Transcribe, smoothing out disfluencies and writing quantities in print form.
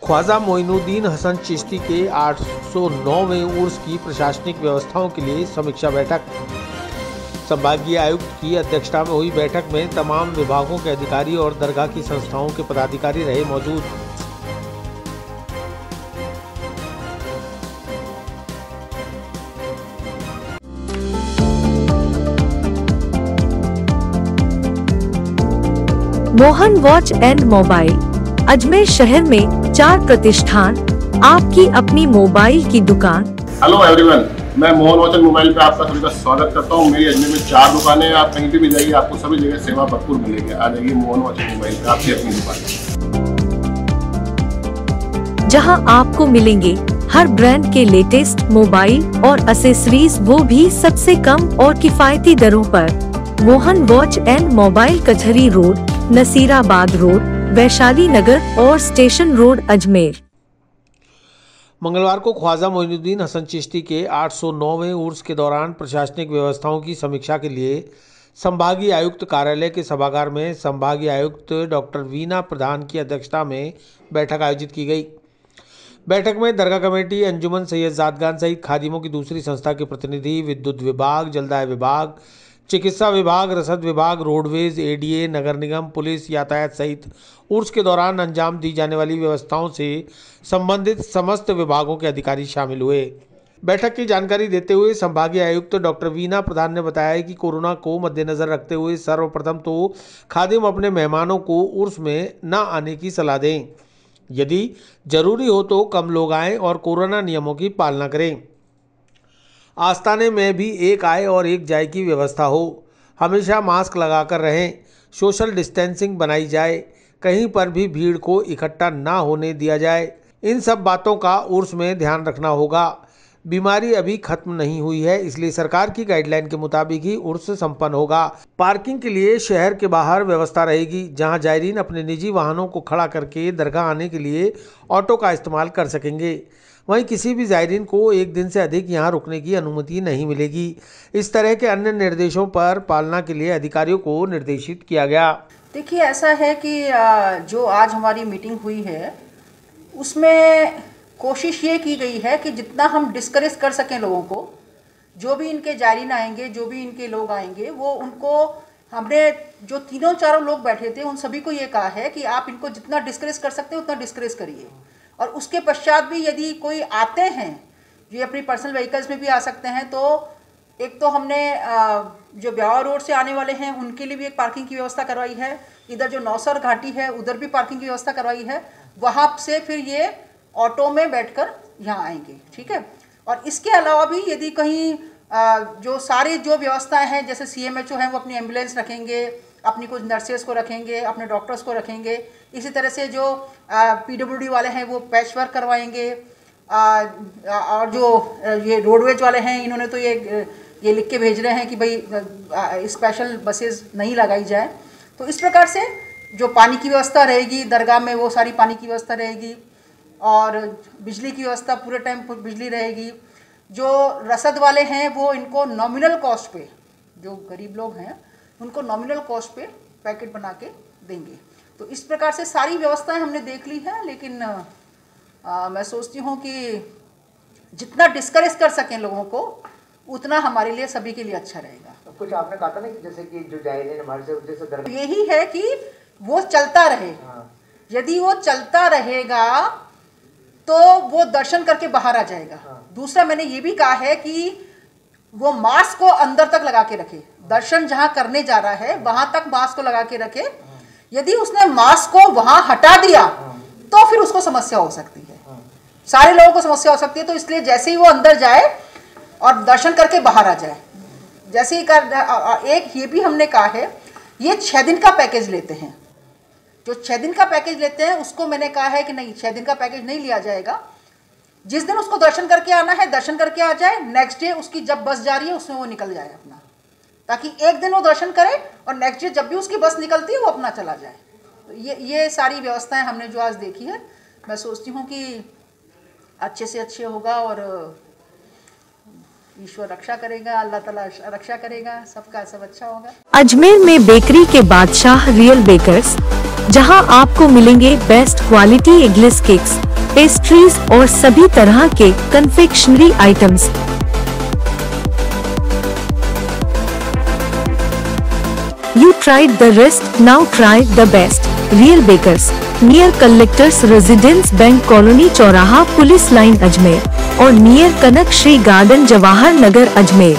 ख्वाजा मोइनुद्दीन हसन चिश्ती के 809वें उर्स की प्रशासनिक व्यवस्थाओं के लिए समीक्षा बैठक। संभागीय आयुक्त की अध्यक्षता में हुई बैठक में तमाम विभागों के अधिकारी और दरगाह की संस्थाओं के पदाधिकारी रहे मौजूद। Mohan watch and mobile Ajmer शहर में 4 प्रतिष्ठान, आपकी अपनी मोबाइल की दुकान। हेलो एवरीवन, मैं मोहन वॉच एंड मोबाइल पे आपका सभी का स्वागत करता हूँ। मेरी अजमेर में 4 दुकानें हैं। आप कहीं पे भी जाइए, आपको सभी जगह सेवा भरपूर मिलेगी। आ जाइए मोहन वॉच एंड मोबाइल पे, आपकी अपनी दुकान, जहां आपको मिलेंगे हर ब्रांड के लेटेस्ट मोबाइल और एसेसरीज, वो भी सबसे कम और किफायती दरों पर। मोहन वॉच एंड मोबाइल कचहरी रोड, नसीराबाद रोड, वैशाली नगर और स्टेशन रोड, अजमेर। मंगलवार को ख्वाजा मोइनुद्दीन हसन चिश्ती के 809वें उर्स के दौरान प्रशासनिक व्यवस्थाओं की समीक्षा के लिए संभागीय आयुक्त कार्यालय के सभागार में संभागीय आयुक्त डॉक्टर वीना प्रधान की अध्यक्षता में बैठक आयोजित की गई। बैठक में दरगाह कमेटी, अंजुमन सैयद ज़ादगान सहित खादिमों की दूसरी संस्था के प्रतिनिधि, विद्युत विभाग, जलदाय विभाग, चिकित्सा विभाग, रसद विभाग, रोडवेज, एडीए, नगर निगम, पुलिस, यातायात सहित उर्स के दौरान अंजाम दी जाने वाली व्यवस्थाओं से संबंधित समस्त विभागों के अधिकारी शामिल हुए। बैठक की जानकारी देते हुए संभागीय आयुक्त डॉक्टर वीना प्रधान ने बताया कि कोरोना को मद्देनजर रखते हुए सर्वप्रथम तो खादिम अपने मेहमानों को उर्स में न आने की सलाह दें। यदि जरूरी हो तो कम लोग आएं और कोरोना नियमों की पालना करें। आस्ताने में भी एक आए और एक जाए की व्यवस्था हो। हमेशा मास्क लगाकर रहें। सोशल डिस्टेंसिंग बनाई जाए। कहीं पर भी भीड़ को इकट्ठा ना होने दिया जाए। इन सब बातों का उर्स में ध्यान रखना होगा। बीमारी अभी खत्म नहीं हुई है, इसलिए सरकार की गाइडलाइन के मुताबिक ही उर्स संपन्न होगा। पार्किंग के लिए शहर के बाहर व्यवस्था रहेगी, जहां जायरीन अपने निजी वाहनों को खड़ा करके दरगाह आने के लिए ऑटो का इस्तेमाल कर सकेंगे। वहीं किसी भी जायरीन को एक दिन से अधिक यहां रुकने की अनुमति नहीं मिलेगी। इस तरह के अन्य निर्देशों पर पालना के लिए अधिकारियों को निर्देशित किया गया। देखिए, ऐसा है कि जो आज हमारी मीटिंग हुई है उसमें कोशिश ये की गई है कि जितना हम डिस्करेज कर सकें लोगों को, जो भी इनके जायरीन आएंगे, जो भी इनके लोग आएंगे, वो उनको हमने जो 3-4 लोग बैठे थे उन सभी को ये कहा है कि आप इनको जितना डिस्करेज कर सकते हैं उतना डिस्करेज करिए। और उसके पश्चात भी यदि कोई आते हैं, जो अपनी पर्सनल व्हीकल्स में भी आ सकते हैं, तो एक तो हमने जो ब्यावा रोड से आने वाले हैं उनके लिए भी एक पार्किंग की व्यवस्था करवाई है। इधर जो नौसर घाटी है उधर भी पार्किंग की व्यवस्था करवाई है। वहाँ से फिर ये ऑटो में बैठकर यहाँ आएंगे, ठीक है। और इसके अलावा भी यदि कहीं जो सारी जो व्यवस्थाएं हैं, जैसे CMHO हैं वो अपनी एम्बुलेंस रखेंगे, अपनी कुछ नर्सेस को रखेंगे, अपने डॉक्टर्स को रखेंगे। इसी तरह से जो PWD वाले हैं वो पैच वर्क करवाएंगे। और जो ये रोडवेज वाले हैं, इन्होंने तो ये लिख के भेज रहे हैं कि भाई स्पेशल बसेस नहीं लगाई जाए। तो इस प्रकार से जो पानी की व्यवस्था रहेगी दरगाह में, वो सारी पानी की व्यवस्था रहेगी। और बिजली की व्यवस्था, पूरे टाइम बिजली रहेगी। जो रसद वाले हैं वो इनको नॉमिनल कॉस्ट पे, जो गरीब लोग हैं उनको नॉमिनल कॉस्ट पे पैकेट बना के देंगे। तो इस प्रकार से सारी व्यवस्थाएं हमने देख ली हैं, लेकिन मैं सोचती हूँ कि जितना डिस्करेज कर सकें लोगों को उतना हमारे लिए, सभी के लिए अच्छा रहेगा। तो कुछ आपने कहा था ना कि जैसे कि जो जायरीन हमारे से जैसे दरगाह, यही है कि वो चलता रहे। यदि वो चलता रहेगा तो वो दर्शन करके बाहर आ जाएगा। दूसरा, मैंने ये भी कहा है कि वो मास्क को अंदर तक लगा के रखे। दर्शन जहां करने जा रहा है वहां तक मास्क को लगा के रखे। यदि उसने मास्क को वहां हटा दिया तो फिर उसको समस्या हो सकती है, सारे लोगों को समस्या हो सकती है। तो इसलिए जैसे ही वो अंदर जाए और दर्शन करके बाहर आ जाए, जैसे ही एक ये भी हमने कहा है, ये 6 दिन का पैकेज लेते हैं। जो 6 दिन का पैकेज लेते हैं उसको मैंने कहा है कि नहीं, 6 दिन का पैकेज नहीं लिया जाएगा। जिस दिन उसको दर्शन करके आना है दर्शन करके आ जाए, नेक्स्ट डे उसकी जब बस जा रही है उसमें वो निकल जाए अपना, ताकि एक दिन वो दर्शन करे और नेक्स्ट डे जब भी उसकी बस निकलती है वो अपना चला जाए। तो ये सारी व्यवस्थाएं हमने जो आज देखी है, मैं सोचती हूँ कि अच्छे से अच्छे होगा और ईश्वर रक्षा करेगा, अल्लाह ताला रक्षा करेगा, सबका सब अच्छा होगा। अजमेर में बेकरी के बादशाह रियल बेकर्स, जहां आपको मिलेंगे best quality eggless cakes, pastries और सभी तरह के confectionery items. You tried the rest, now try the best. Real Bakers, near Collectors Residence Bank Colony चौराहा पुलिस लाइन अजमेर और नियर कनक श्री गार्डन जवाहर नगर अजमेर।